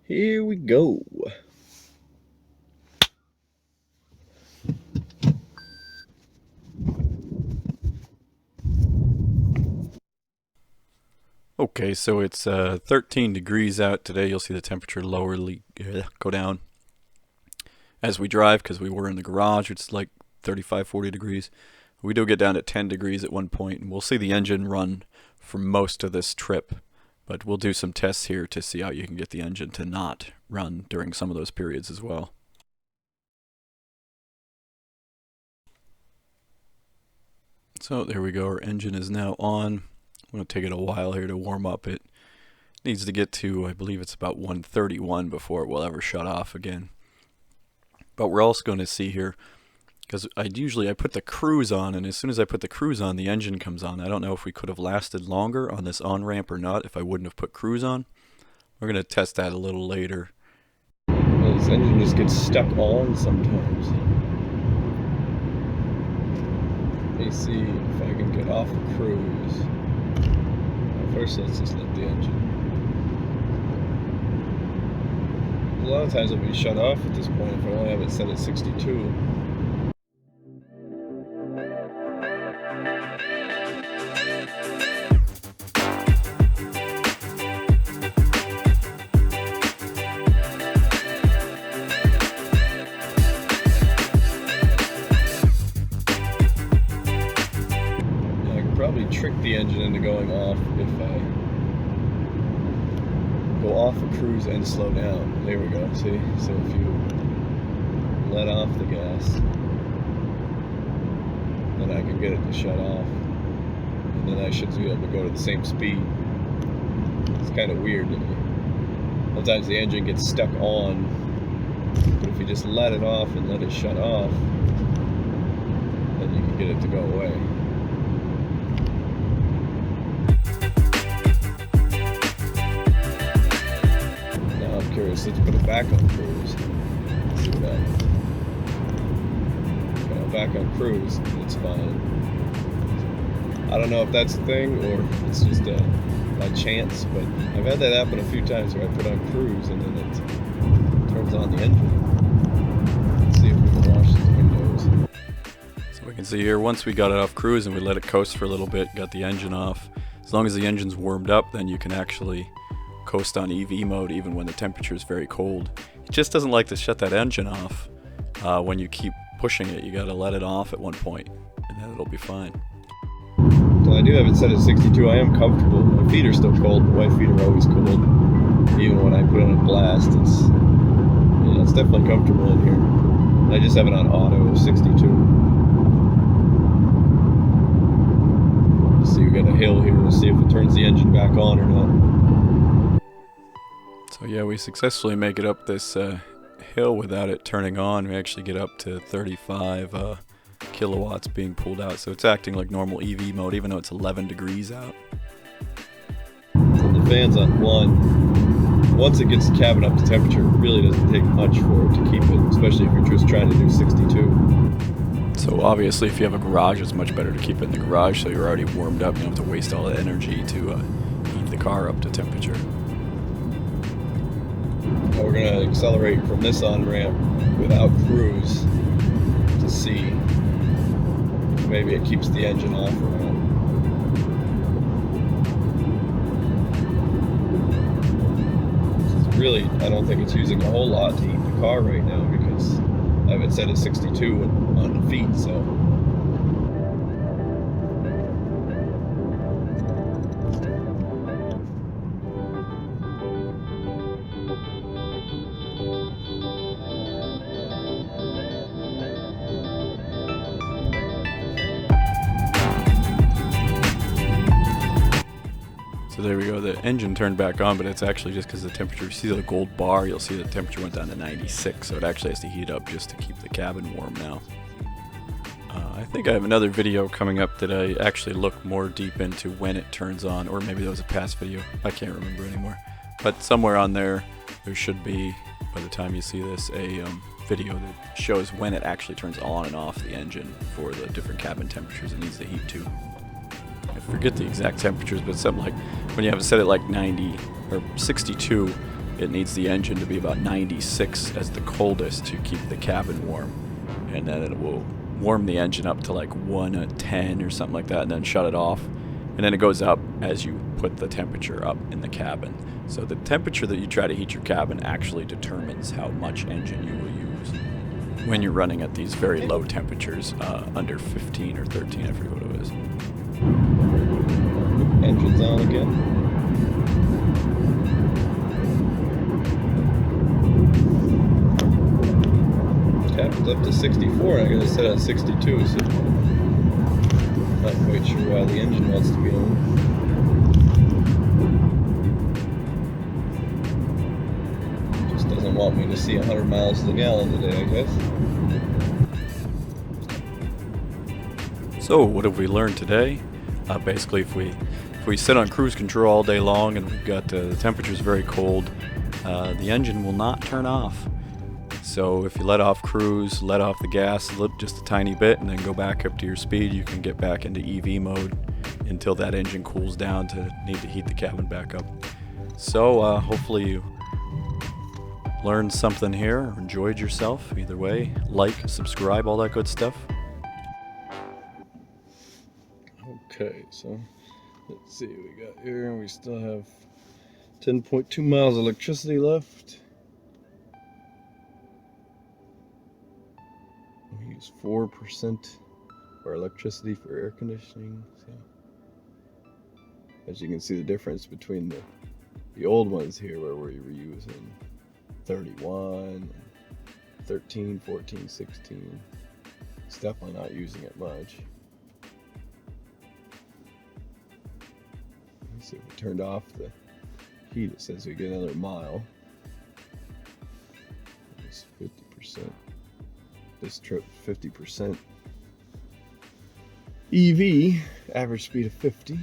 Here we go. Okay, so it's 13 degrees out today. You'll see the temperature go down as we drive because we were in the garage. It's like 35, 40 degrees. We do get down to 10 degrees at one point, and we'll see the engine run for most of this trip. But we'll do some tests here to see how you can get the engine to not run during some of those periods as well. So there we go. Our engine is now on. I'm going to take it a while here to warm up. It needs to get to, I believe it's about 131 before it will ever shut off again. But we're also going to see here, because I put the cruise on, and as soon as I put the cruise on, the engine comes on. I don't know if we could have lasted longer on this on-ramp or not if I wouldn't have put cruise on. We're going to test that a little later. This engine just gets stuck on sometimes. Let me see if I can get off the cruise. First, let's just let the engine. A lot of times it'll be shut off at this point if I only have it set at 62. Probably trick the engine into going off if I go off a cruise and slow down. There we go, see? So if you let off the gas, then I can get it to shut off. And then I should be able to go to the same speed. It's kind of weird. Sometimes the engine gets stuck on, but if you just let it off and let it shut off, then you can get it to go away. Curious. Let's put it back on cruise. Let's see what happens. Back on cruise, it's fine. I don't know if that's a thing or it's just by chance, but I've had that happen a few times where I put on cruise and then it turns on the engine. Let's see if we can wash these windows. So we can see here, once we got it off cruise and we let it coast for a little bit, got the engine off. As long as the engine's warmed up, then you can actually coast on EV mode even when the temperature is very cold. It just doesn't like to shut that engine off when you keep pushing it. You gotta let it off at one point and then it'll be fine. So I do have it set at 62. I am comfortable. My feet are still cold. My feet are always cold. Even when I put on a blast, it's definitely comfortable in here. I just have it on auto 62. Let's see, we got a hill here. Let's see if it turns the engine back on or not. So yeah, we successfully make it up this hill without it turning on. We actually get up to 35 kilowatts being pulled out. So it's acting like normal EV mode even though it's 11 degrees out. So the fan's on 1. Once it gets the cabin up to temperature, it really doesn't take much for it to keep it, especially if you're just trying to do 62. So obviously if you have a garage, it's much better to keep it in the garage so you're already warmed up. You don't have to waste all the energy to heat the car up to temperature. Now we're going to accelerate from this on-ramp without cruise to see if maybe it keeps the engine off or not. Really, I don't think it's using a whole lot to heat the car right now because I have it set at 62 on the feet, so. So there we go, the engine turned back on, but it's actually just because the temperature, you see the gold bar, you'll see the temperature went down to 96, so it actually has to heat up just to keep the cabin warm now. I think I have another video coming up that I actually look more deep into when it turns on, or maybe that was a past video, I can't remember anymore. But somewhere on there should be, by the time you see this, a video that shows when it actually turns on and off the engine for the different cabin temperatures it needs to heat to. I forget the exact temperatures, but something like when you have it set at like 90 or 62, it needs the engine to be about 96 as the coldest to keep the cabin warm. And then it will warm the engine up to like 110 or something like that, and then shut it off. And then it goes up as you put the temperature up in the cabin. So the temperature that you try to heat your cabin actually determines how much engine you will use when you're running at these very low temperatures, under 15 or 13, I forget what it is. Engine's on again. Cabin's up to 64, and I got it set on 62, so not quite sure why the engine wants to be on. Just doesn't want me to see 100 miles to the gallon today, I guess. So what have we learned today? Basically, if we sit on cruise control all day long and we've got the temperatures very cold, the engine will not turn off. So if you let off cruise, let off the gas just a tiny bit, and then go back up to your speed, you can get back into EV mode until that engine cools down to need to heat the cabin back up. So hopefully you learned something here, or enjoyed yourself. Either way, like, subscribe, all that good stuff. Okay, so let's see what we got here. We still have 10.2 miles of electricity left. We use 4% of our electricity for air conditioning. So, as you can see, the difference between the old ones here, where we were using 31, 13, 14, 16. It's definitely not using it much. Let's see if we turned off the heat. It says we get another mile. It's 50%. This trip, 50% EV, average speed of 50.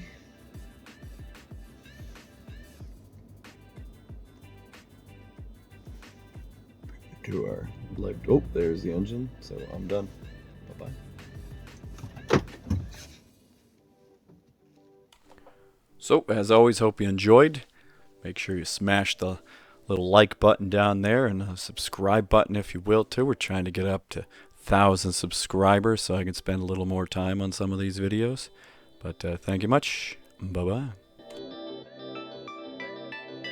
To our light. Oh, there's the engine. So I'm done. Bye-bye. So, as always, hope you enjoyed. Make sure you smash the little like button down there and a subscribe button if you will too. We're trying to get up to 1,000 subscribers so I can spend a little more time on some of these videos. But thank you much. Bye-bye.